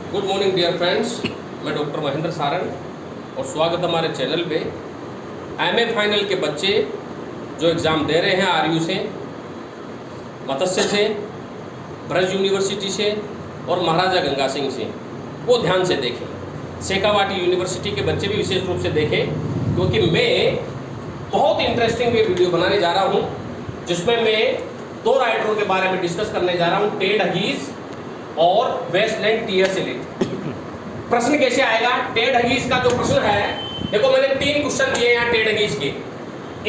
Good morning dear friends, मैं doctor Mahendra Sarang और स्वागत हमारे चैनल पे। एमए फाइनल के बच्चे जो एग्ज़ाम दे रहे हैं आरयू से, मत्स्य से, ब्रज यूनिवर्सिटी से और महाराजा गंगा सिंह से, वो ध्यान से देखें। शेखावाटी यूनिवर्सिटी के बच्चे भी विशेष रूप से देखें, क्योंकि मैं बहुत इंटरेस्टिंग ये वीडियो बनाने जा रहा हूँ जिसमें मैं दो राइटरों के बारे में डिस्कस करने जा रहा हूँ, टेड हगीज और वेस्टलैंड टी.एस. इलिट। प्रश्न कैसे आएगा? टेड हगीज का जो प्रश्न है, देखो मैंने 3 क्वेश्चन दिए यहाँ टेड हगीज के।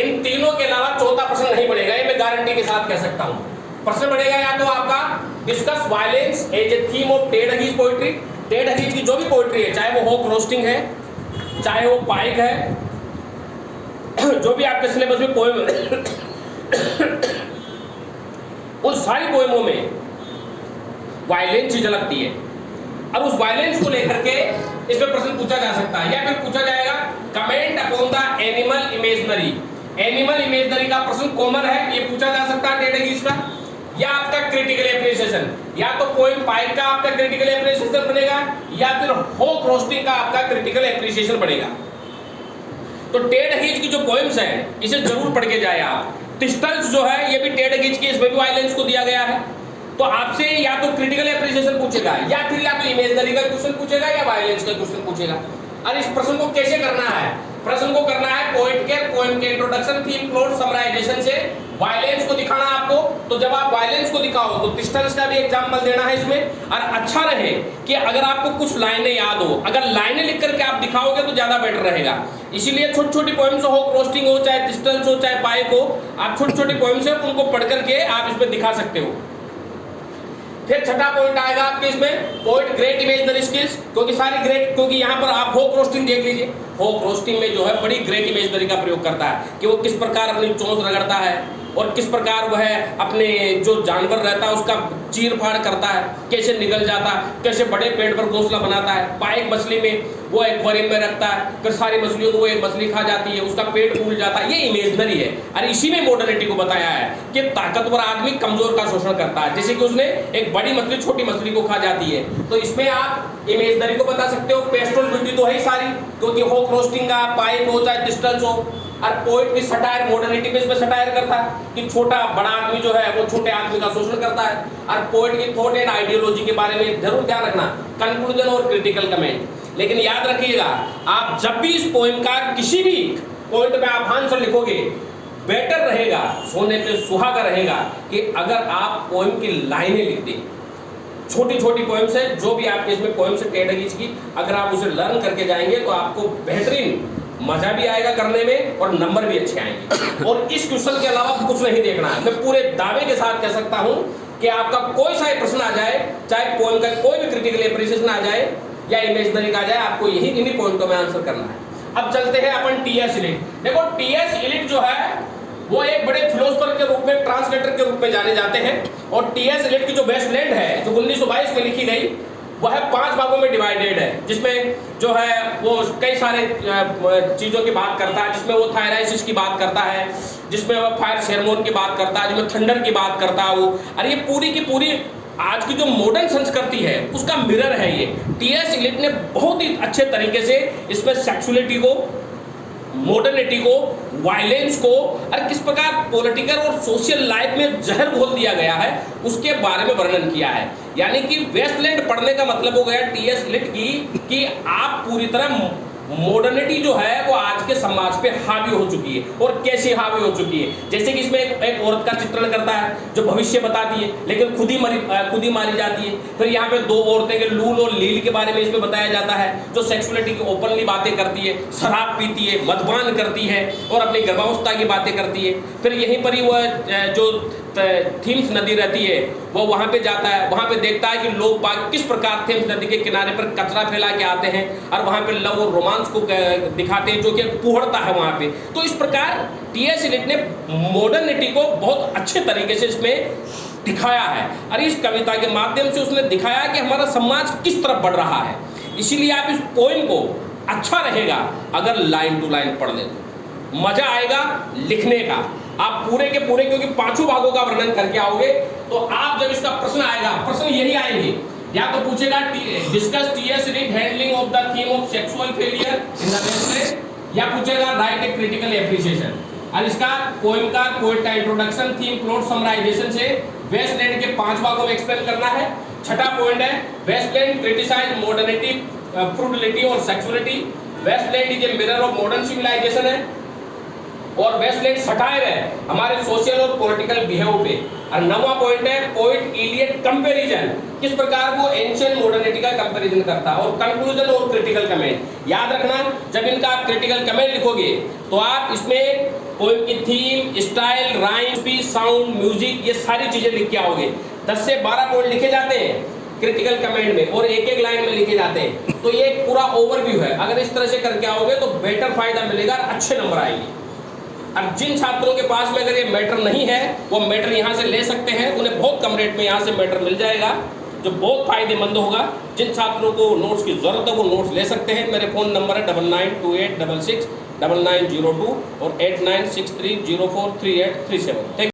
इन तीनों के अलावा चौथा प्रश्न नहीं बनेगा, ये मैं गारंटी के साथ कह सकता हूँ। प्रश्न बनेगा या तो आपका discuss violence as a theme of Ted Hughes poetry. Ted Hughes की जो भी पोइट्री है, चाहे वो होक रोस्टिंग है, चाहे वो पाइक है, जो भी आपके सिलेबस में पोएम उन सारी पोएमों में वायलेंस ही झलकती है। अब उस वायलेंस को लेकर के इसमें प्रश्न पूछा जा सकता है, या फिर पूछा जाएगा comment upon the animal imaginary. Animal imaginary का प्रश्न कॉमन है, ये पूछा जा सकता है टेड हगीज का। या आपका क्रिटिकल एप्रिसिएशन, या तो पोएम पाइक का आपका क्रिटिकल एप्रिसिएशन बनेगा, या फिर होक रोस्टिंग का आपका क्रिटिकल एप्रिसिएशन बनेगा। तो टेड हगीज की जो पोएम्स हैं, इसे जरूर पढ़ के जाए आप। टिस्टल्स जो है, ये भी टेड हगीज की, इसमें भी वायलेंस को दिया गया है। तो आपसे या तो क्रिटिकल एप्रिसिएशन पूछेगा, या फिर या तो इमेजनरी का क्वेश्चन पूछेगा, या वायलेंस का क्वेश्चन पूछेगा। और इस प्रश्न को कैसे करना है? प्रश्न को करना है पोएम के इंट्रोडक्शन, थीम, प्लॉट, समराइजेशन से वायलेंस को दिखाना आपको। तो जब आप वायलेंस को दिखाओ तो टिस्टल्स का भी एग्जांपल देना है इसमें। और अच्छा रहे कि अगर आपको कुछ लाइनें याद हो, अगर लाइनें लिख करके आप दिखाओगे तो ज्यादा बेटर रहेगा। इसीलिए छोटी छोटी पोएम्स हो, रोस्टिंग हो, चाहे टिस्टल्स हो, चाहे पाइक हो, आप छोटी छोटी पोएम्स है उनको पढ़ करके आप इसमें दिखा सकते हो। फिर छठा पॉइंट आएगा आपके इसमें पॉइंट ग्रेट इमेजनरी स्किल्स, क्योंकि सारी ग्रेट, क्योंकि यहाँ पर आप होक रोस्टिंग देख लीजिए। होक रोस्टिंग में जो है बड़ी ग्रेट इमेजनरी का प्रयोग करता है कि वो किस प्रकार अपनी चोंच रगड़ता है और किस प्रकार वह अपने जो जानवर रहता है उसका चीर फाड़ करता है, कैसे निकल जाता है, कैसे बड़े पेड़ पर घोंसला बनाता है। पाइक मछली में वो एक्वेरियम में रखता है, फिर सारी मछलियों को वो एक मछली खा जाती है, उसका पेट फूल जाता है। ये इमेजनरी है। और इसी में मॉडर्निटी को बताया है कि ताकतवर आदमी कमजोर का शोषण करता है, जैसे कि उसने एक बड़ी मछली छोटी मछली को खा जाती है। तो इसमें आप इमेजनरी को बता सकते हो। पेस्टल ब्यूटी तो है ही सारी, क्योंकि होक रोस्टिंग का पाइक हो चाहे डिस्टल्स हो। और पोएट भी सटायर, मॉडर्निटी में इसमें सटायर करता है कि छोटा बड़ा आदमी जो है वो छोटे आदमी का शोषण करता है। और पोएट की थॉट एंड आइडियोलॉजी के बारे में जरूर ध्यान रखना, कंक्लूजन और क्रिटिकल कमेंट। लेकिन याद रखिएगा, आप जब भी इस पोएम का किसी भी पॉइंट में आप आंसर लिखोगे, बेटर रहेगा, सोने पे सुहागा रहेगा कि अगर आप पोएम की लाइनें लिख दें। छोटी छोटी पोएम्स है, जो भी आपके इसमें पोएम्स है टेड हगीज की, अगर आप उसे लर्न करके जाएंगे तो आपको बेहतरीन मजा भी आएगा करने में और नंबर भी अच्छे आएंगे। और इस क्वेश्चन के अलावा कुछ नहीं देखना है। मैं पूरे दावे के साथ कह सकता हूं कि आपका कोई सा प्रश्न आ जाए, चाहे पोएम का कोई भी क्रिटिकल एप्रिसिएशन आ जाए या इमेजनरी का आ जाए, आपको यही इन्हीं पॉइंटों में आंसर करना है। अब चलते हैं अपन टी.एस. इलिट। देखो टी.एस. इलिट जो है वो एक बड़े फिलोसोफर के रूप में, ट्रांसलेटर के रूप में जाने जाते हैं। और टी.एस. इलिट की जो वेस्टलैंड है, जो 1922 में लिखी गई, वह 5 भागों में डिवाइडेड है, जिसमें जो है वो कई सारे चीज़ों की बात करता है, जिसमें वो थायराइसिस की बात करता है, जिसमें वो फायर सेरेमोन की बात करता है, जिसमें थंडर की बात करता है वो। और ये पूरी की पूरी आज की जो मॉडर्न संस्कृति है उसका मिरर है ये। टी.एस. इलिट ने बहुत ही अच्छे तरीके से इसमें सेक्सुअलिटी को, मॉडर्निटी को, वायलेंस को और किस प्रकार पॉलिटिकल और सोशल लाइफ में जहर घोल दिया गया है उसके बारे में वर्णन किया है। यानी कि वेस्टलैंड पढ़ने का मतलब हो गया टी.एस. इलिट की कि आप पूरी तरह मॉडर्निटी जो है वो आज के समाज पे हावी हो चुकी है। और कैसे हावी हो चुकी है? जैसे कि इसमें एक औरत का चित्रण करता है जो भविष्य बताती है, लेकिन खुद ही मारी जाती है। फिर यहाँ पे 2 औरतें के लूल और लील के बारे में इसमें बताया जाता है, जो सेक्सुअलिटी की ओपनली बातें करती है, शराब पीती है, मद्यपान करती है और अपनी गर्भावस्था की बातें करती है। फिर यहीं पर ही वह जो थेम्स नदी रहती है वो वहाँ पे जाता है, वहाँ पे देखता है कि लोग बाग किस प्रकार थेम्स नदी के किनारे पर कचरा फैला के आते हैं और वहाँ पे लव और रोमांस को दिखाते हैं, जो कि पुहड़ता है वहाँ पे। तो इस प्रकार टी.एस. इलिट ने मॉडर्निटी को बहुत अच्छे तरीके से इसमें दिखाया है। और इस कविता के माध्यम से उसने दिखाया कि हमारा समाज किस तरफ बढ़ रहा है। इसीलिए आप इस पोएम को, अच्छा रहेगा अगर लाइन टू लाइन पढ़ ले तो मजा आएगा लिखने का। आप पूरे के पूरे, क्योंकि 5 भागों का वर्णन करके आओगे तो आप जब इसका प्रश्न आएगा, प्रश्न यही आएंगे या तो पूछेगा discuss TS read handling of the theme of sexual failure in the wasteland, या पूछेगा राइट ए क्रिटिकल एप्रिसिएशन। अब इसका पोएम का इंट्रोडक्शन थीम प्लॉट समराइजेशन से वेस्टलैंड के 5 भागों में एक्सप्लेन करना है। छठा पॉइंट है वेस्टलैंड क्रिटिसाइज मॉडर्निटी, फ्रूटिलिटी और sexuality. Wasteland is a mirror of modern civilisation है, और वेस्टलैंड सटायर है हमारे सोशल और पॉलिटिकल बिहेव पे। और 9वां पॉइंट है पोइट इलियट कंपैरिजन, किस प्रकार वो एंशिएंट मॉडर्निटी का कंपैरिजन करता है। और कंक्लूजन और क्रिटिकल कमेंट। याद रखना जब इनका आप क्रिटिकल कमेंट लिखोगे तो आप इसमें पोएम की theme, style, rhyme, speech, sound, music, ये सारी चीजें लिख के आओगे। 10 से 12 पॉइंट लिखे जाते हैं क्रिटिकल कमेंट में और एक एक लाइन में लिखे जाते हैं। तो ये एक पूरा ओवरव्यू है, अगर इस तरह से करके आओगे तो बेटर फायदा मिलेगा और अच्छे नंबर आएंगे। अब जिन छात्रों के पास में अगर ये मैटर नहीं है वो मैटर यहाँ से ले सकते हैं, उन्हें बहुत कम रेट में यहाँ से मैटर मिल जाएगा जो बहुत फायदेमंद होगा। जिन छात्रों को नोट्स की जरूरत है वो नोट्स ले सकते हैं। मेरे फोन नंबर है 9928669902 और 8963043837। Thank you.